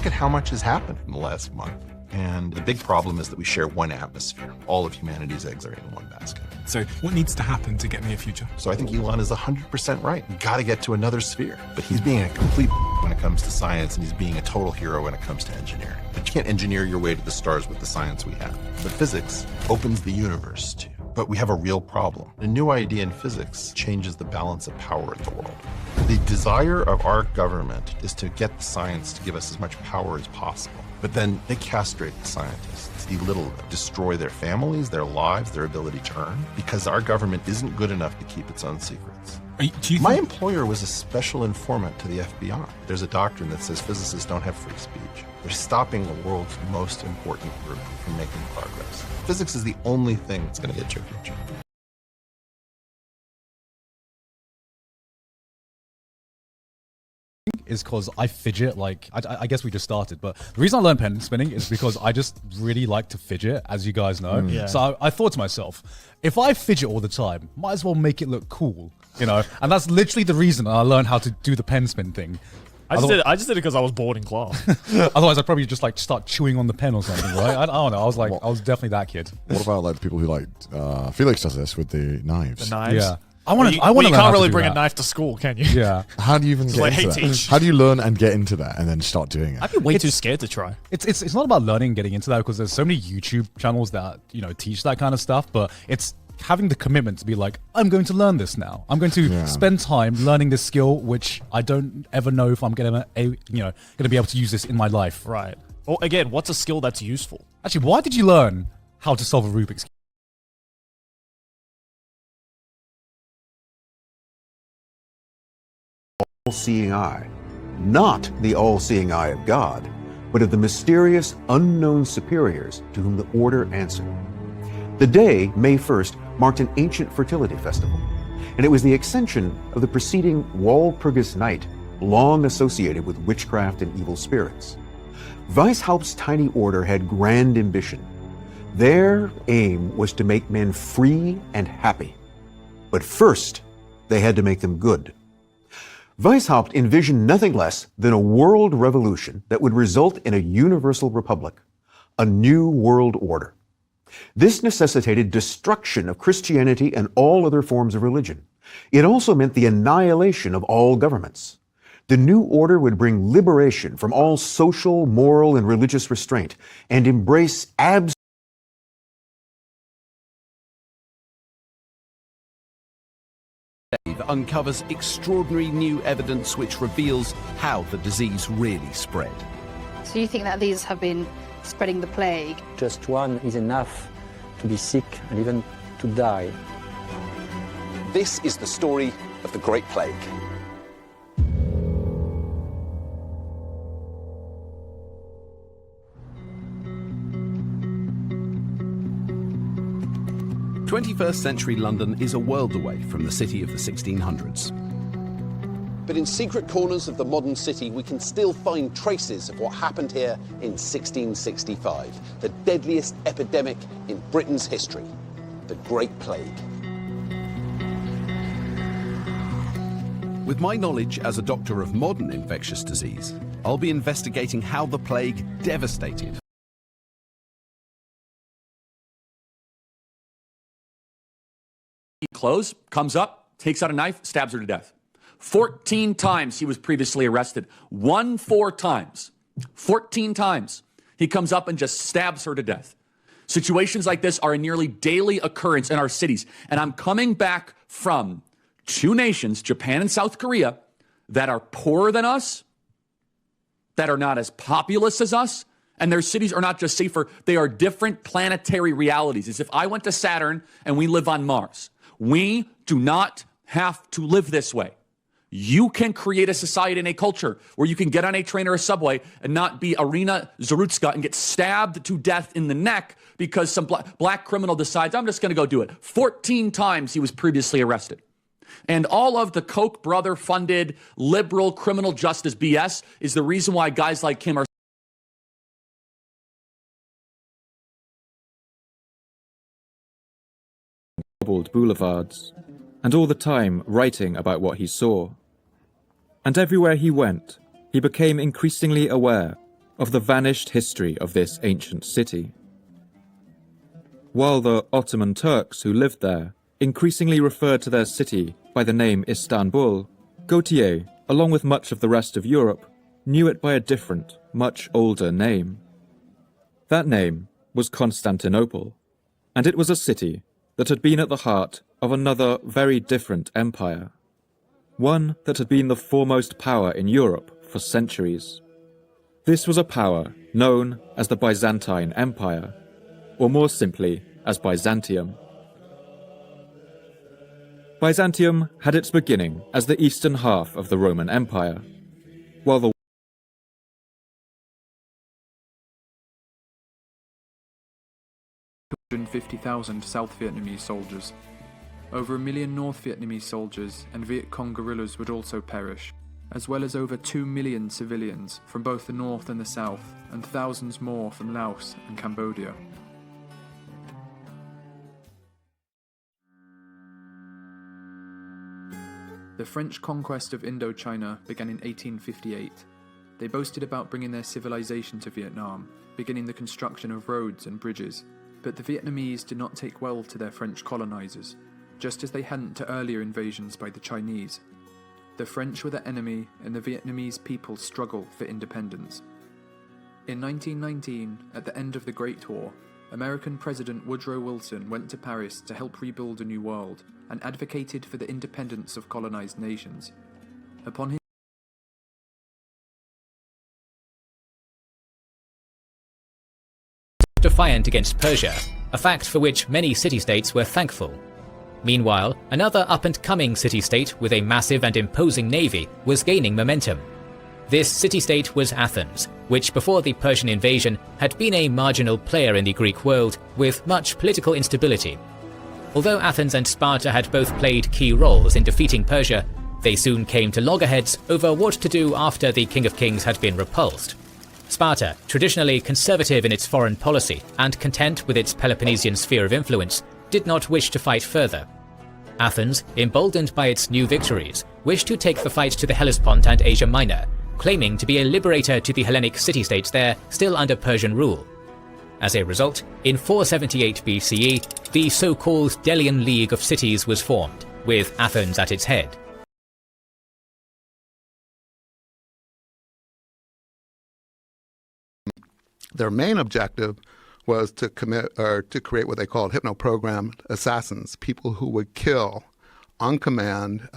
look at how much has happened in the last month. And the big problem is that we share one atmosphere. All of humanity's eggs are in one basket. So what needs to happen to get me a future? So I think Elon is 100% right. You gotta get to another sphere. But he's being a complete when it comes to science, and he's being a total hero when it comes to engineering. But you can't engineer your way to the stars with the science we have. But physics opens the universe to. But we have a real problem. A new idea in physics changes the balance of power in the world. The desire of our government is to get the science to give us as much power as possible. But then they castrate the scientists, belittle them, destroy their families, their lives, their ability to earn, because our government isn't good enough to keep its own secrets. My employer was a special informant to the FBI. There's a doctrine that says physicists don't have free speech. They're stopping the world's most important group from making progress. Physics is the only thing that's going to get you a future. Is because I fidget, like, I guess we just started, but the reason I learned pen spinning is because I just really like to fidget, as you guys know. Yeah. So I thought to myself, if I fidget all the time, might as well make it look cool, you know? And that's literally the reason I learned how to do the pen spin thing. I just did it because I was bored in class. Otherwise, I'd probably just like start chewing on the pen or something, right? I don't know. I was like, I was definitely that kid. What about like people who like Felix does this with the knives? The knives? Yeah. I want to. You can't really bring a knife to school, can you? Yeah. How do you even get into that? How do you learn and get into that and then start doing it? I'd be way too scared to try. It's not about learning and getting into that, because there's so many YouTube channels that, you know, teach that kind of stuff, but it's having the commitment to be like, I'm going to learn this now. I'm going to spend time learning this skill, which I don't ever know if I'm gonna be able to use this in my life. Right. Well, again, what's a skill that's useful? Actually, why did you learn how to solve a Rubik's Cube? All-seeing eye, not the all-seeing eye of God, but of the mysterious unknown superiors to whom the order answered. The day, May 1st, marked an ancient fertility festival, and it was the extension of the preceding Walpurgis Night, long associated with witchcraft and evil spirits. Weishaupt's tiny order had grand ambition. Their aim was to make men free and happy. But first, they had to make them good. Weishaupt envisioned nothing less than a world revolution that would result in a universal republic, a new world order. This necessitated destruction of Christianity and all other forms of religion. It also meant the annihilation of all governments. The new order would bring liberation from all social, moral, and religious restraint and embrace absolute uncovers extraordinary new evidence which reveals how the disease really spread. So you think that these have been spreading the plague? Just one is enough to be sick and even to die. This is the story of the Great Plague. Century London is a world away from the city of the 1600s. But in secret corners of the modern city, we can still find traces of what happened here in 1665, the deadliest epidemic in Britain's history, the Great Plague. With my knowledge as a doctor of modern infectious disease, I'll be investigating how the plague devastated. Clothes, comes up, takes out a knife, stabs her to death. 14 times he was previously arrested. 4 times. 14 times. He comes up and just stabs her to death. Situations like this are a nearly daily occurrence in our cities. And I'm coming back from 2 nations, Japan and South Korea, that are poorer than us, that are not as populous as us, and their cities are not just safer, they are different planetary realities. As if I went to Saturn and we live on Mars. We do not have to live this way. You can create a society and a culture where you can get on a train or a subway and not be Irina Zarutska and get stabbed to death in the neck because some black criminal decides, I'm just going to go do it. 14 times he was previously arrested. And all of the Koch brother funded liberal criminal justice BS is the reason why guys like him are boulevards, and all the time writing about what he saw. And everywhere he went, he became increasingly aware of the vanished history of this ancient city. While the Ottoman Turks who lived there increasingly referred to their city by the name Istanbul, Gautier, along with much of the rest of Europe, knew it by a different, much older name. That name was Constantinople, and it was a city that had been at the heart of another very different empire, one that had been the foremost power in Europe for centuries. This was a power known as the Byzantine Empire, or more simply as Byzantium. Byzantium had its beginning as the eastern half of the Roman Empire, while the 250,000 South Vietnamese soldiers. Over 1 million North Vietnamese soldiers and Viet Cong guerrillas would also perish, as well as over 2 million civilians from both the north and the south, and thousands more from Laos and Cambodia. The French conquest of Indochina began in 1858. They boasted about bringing their civilization to Vietnam, beginning the construction of roads and bridges. But the Vietnamese did not take well to their French colonizers, just as they hadn't to earlier invasions by the Chinese. The French were the enemy, and the Vietnamese people struggled for independence. In 1919, at the end of the Great War, American President Woodrow Wilson went to Paris to help rebuild a new world, and advocated for the independence of colonized nations. Upon his defiant against Persia, a fact for which many city-states were thankful. Meanwhile, another up-and-coming city-state with a massive and imposing navy was gaining momentum. This city-state was Athens, which before the Persian invasion had been a marginal player in the Greek world with much political instability. Although Athens and Sparta had both played key roles in defeating Persia, they soon came to loggerheads over what to do after the King of Kings had been repulsed. Sparta, traditionally conservative in its foreign policy and content with its Peloponnesian sphere of influence, did not wish to fight further. Athens, emboldened by its new victories, wished to take the fight to the Hellespont and Asia Minor, claiming to be a liberator to the Hellenic city-states there still under Persian rule. As a result, in 478 BCE, the so-called Delian League of Cities was formed, with Athens at its head. Their main objective was to create what they called hypno-programmed assassins, people who would kill on command,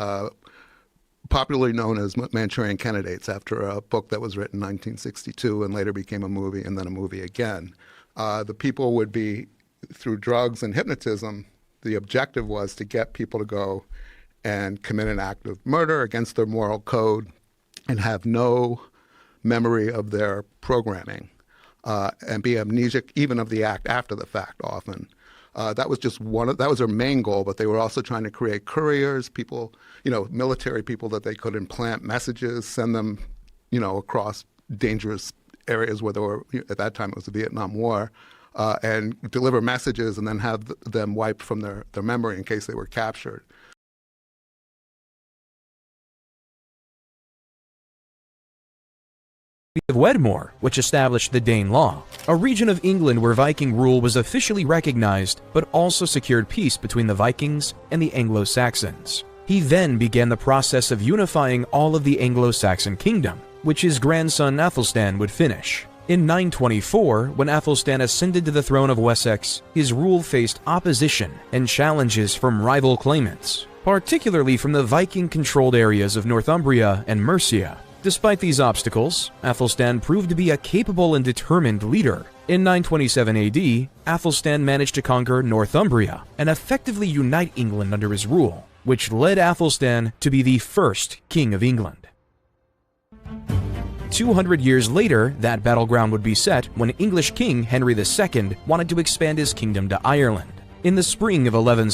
popularly known as Manchurian candidates, after a book that was written in 1962 and later became a movie and then a movie again. The people would be, through drugs and hypnotism, the objective was to get people to go and commit an act of murder against their moral code and have no memory of their programming. And be amnesic even of the act after the fact often. That was just that was their main goal, but they were also trying to create couriers, people, military people that they could implant messages, send them, across dangerous areas where there were, at that time it was the Vietnam War, and deliver messages and then have them wiped from their memory in case they were captured. Of Wedmore, which established the Danelaw, a region of England where Viking rule was officially recognized but also secured peace between the Vikings and the Anglo-Saxons. He then began the process of unifying all of the Anglo-Saxon kingdom, which his grandson Athelstan would finish. In 924, when Athelstan ascended to the throne of Wessex, his rule faced opposition and challenges from rival claimants, particularly from the Viking-controlled areas of Northumbria and Mercia. Despite these obstacles, Athelstan proved to be a capable and determined leader. In 927 AD, Athelstan managed to conquer Northumbria and effectively unite England under his rule, which led Athelstan to be the first king of England. 200 years later, that battleground would be set when English King Henry II wanted to expand his kingdom to Ireland. In the spring of 11